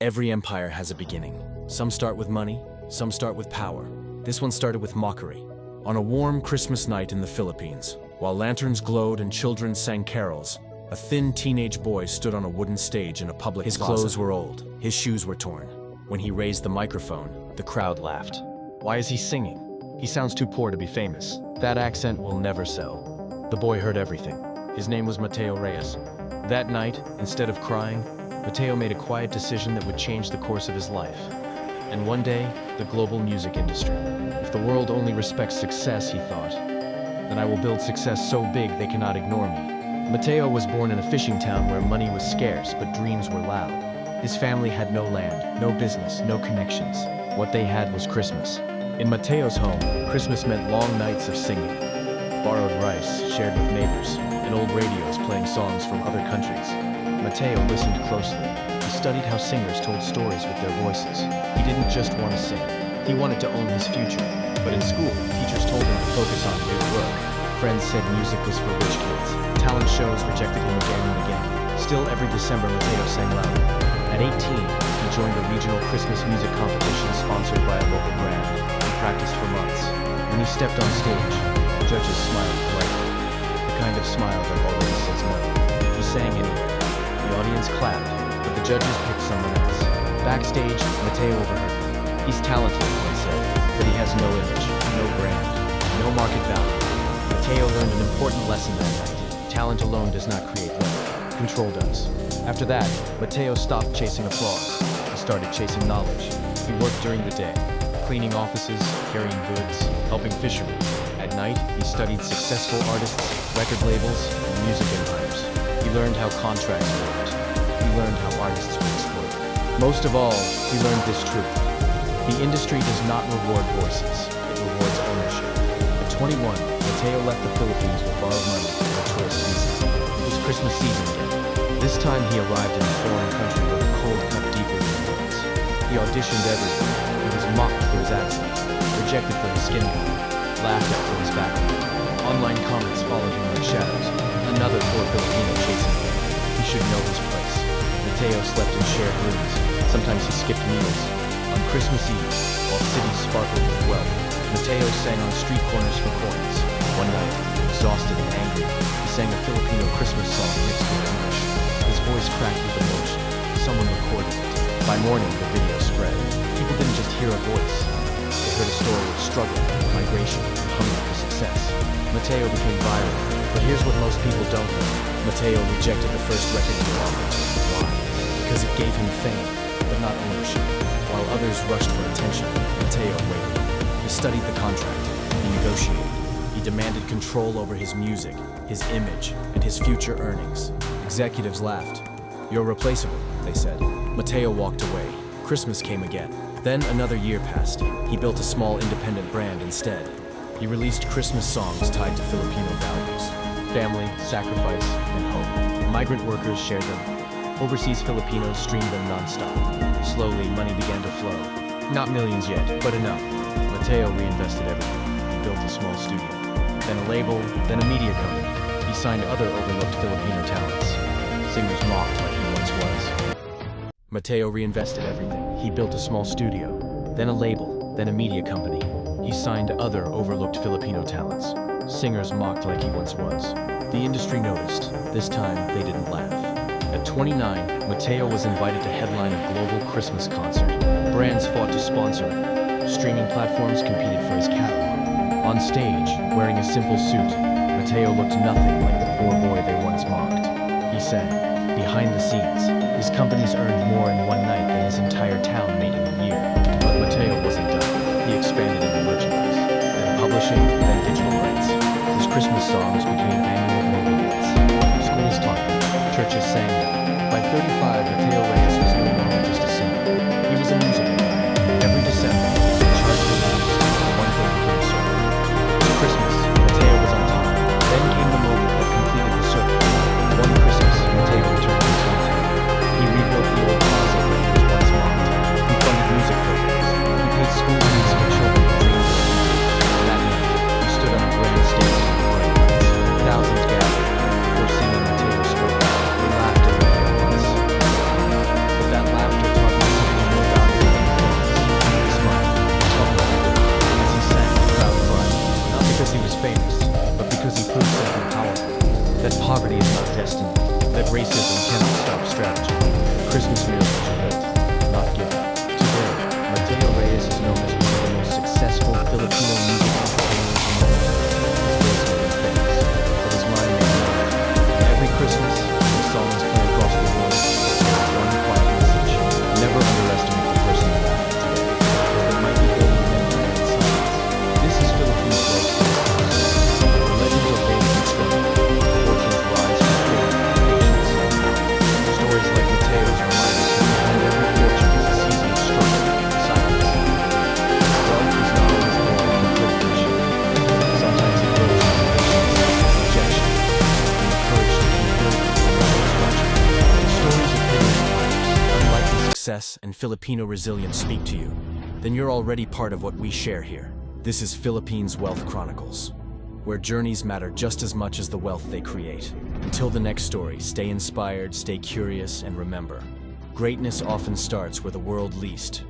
Every empire has a beginning. Some start with money, some start with power. This one started with mockery. On a warm Christmas night in the Philippines, while lanterns glowed and children sang carols, a thin teenage boy stood on a wooden stage in a public plaza. His clothes were old, his shoes were torn. When he raised the microphone, the crowd laughed. Why is he singing? He sounds too poor to be famous. That accent will never sell. The boy heard everything. His name was Mateo Reyes. That night, instead of crying, Mateo made a quiet decision that would change the course of his life. And one day, the global music industry. If the world only respects success, he thought, then I will build success so big they cannot ignore me. Mateo was born in a fishing town where money was scarce, but dreams were loud. His family had no land, no business, no connections. What they had was Christmas. In Mateo's home, Christmas meant long nights of singing, borrowed rice shared with neighbors, and old radios playing songs from other countries. Mateo listened closely. He studied how singers told stories with their voices. He didn't just want to sing. He wanted to own his future. But in school, teachers told him to focus on good work. Friends said music was for rich kids. Talent shows rejected him again and again. Still, every December, Mateo sang loudly. At 18, he joined a regional Christmas music competition sponsored by a local brand. He practiced for months. When he stepped on stage, the judges smiled politely. The kind of smile that always says no. He sang anyway. The audience clapped, but the judges picked someone else. Backstage, Mateo overheard them. He's talented, one said, but he has no image, no brand, no market value. Mateo learned an important lesson that night. Talent alone does not create wealth. Control does. After that, Mateo stopped chasing applause. He started chasing knowledge. He worked during the day, cleaning offices, carrying goods, helping fishermen. At night, he studied successful artists, record labels, and music empires. He learned how contracts worked. He learned how artists were exploited. Most of all, he learned this truth. The industry does not reward voices, it rewards ownership. At 21, Mateo left the Philippines with borrowed money as a tourist visa. It was Christmas season again. This time he arrived in a foreign country where the cold cut deeper than the winds. He auditioned everywhere. He was mocked for his accent, rejected for his skin color, laughed at for his background. Online comments followed him like shadows. Another poor Filipino chasing him. He should know his place. Mateo slept in shared rooms. Sometimes he skipped meals. On Christmas Eve, while cities sparkled with wealth, Mateo sang on street corners for coins. One night, exhausted and angry, he sang a Filipino Christmas song mixed with English. His voice cracked with emotion. Someone recorded it. By morning, the video spread. People didn't just hear a voice. They heard a story of struggle, migration, and hunger for success. Mateo became viral, but here's what most people don't know. Mateo rejected the first record deal offered to him. Why? Because it gave him fame, but not ownership. While others rushed for attention, Mateo waited. He studied the contract. He negotiated. He demanded control over his music, his image, and his future earnings. Executives laughed. "You're replaceable," they said. Mateo walked away. Christmas came again. Then another year passed. He built a small independent brand instead. He released Christmas songs tied to Filipino values: family, sacrifice, and hope. Migrant workers shared them. Overseas Filipinos streamed them non-stop. Slowly, money began to flow. Not millions yet, but enough. Mateo reinvested everything. He built a small studio, then a label, then a media company. He signed other overlooked Filipino talents. Singers mocked like he once was. Mateo reinvested everything. He built a small studio, then a label, then a media company. He signed other overlooked Filipino talents. Singers mocked like he once was. The industry noticed. This time, they didn't laugh. At 29, Mateo was invited to headline a global Christmas concert. Brands fought to sponsor him. Streaming platforms competed for his catalog. On stage, wearing a simple suit, Mateo looked nothing like the poor boy they once mocked. He said, behind the scenes, his companies earned more in one night than his entire town made in a year. But Mateo wasn't done. He expanded into merchandise, then publishing, then digital rights. His Christmas songs became annual global hits. Schools taught them. Churches sang them. By 35, Mateo Reyes was no longer just a singer. He was a music empire. Every December, the charts were released, and one thing became certain. For Christmas, Mateo was on top. Then came the moment that completed the circle. One Christmas, Mateo returned to his hometown. He rebuilt the old plaza where he was once mocked. He funded music programs. He paid school fees for children who dreamed of music. That night, he stood on a grand stage with bright lights. Thousands gathered. Before singing Mateo's story, they laughed at him once. Racism cannot stop strategy. Christmas miracles are built, not given. Today, Mateo Reyes is known as one of the most successful Filipino music entrepreneurs in the world. His ways may be famous, but his mind may not. Every Christmas, his songs play across the world. One quiet message: never underestimate the person you have today, because they might be building an empire in silence. This is Philippines' wealth story. The legends are based in struggle. Fortunes rise from faith and patience. Stories like Mateo's remind us that behind every fortune is a season of struggle and silence. Wealth is not always born from privilege. Sometimes it grows from patience, rejection, and the courage to keep building when others watching. The stories of hidden empires, unlikely success, and Filipino resilience speak to you. Then you're already part of what we share here. This is Philippines Wealth Chronicles, where journeys matter just as much as the wealth they create. Until the next story, stay inspired, stay curious, and remember, greatness often starts where the world least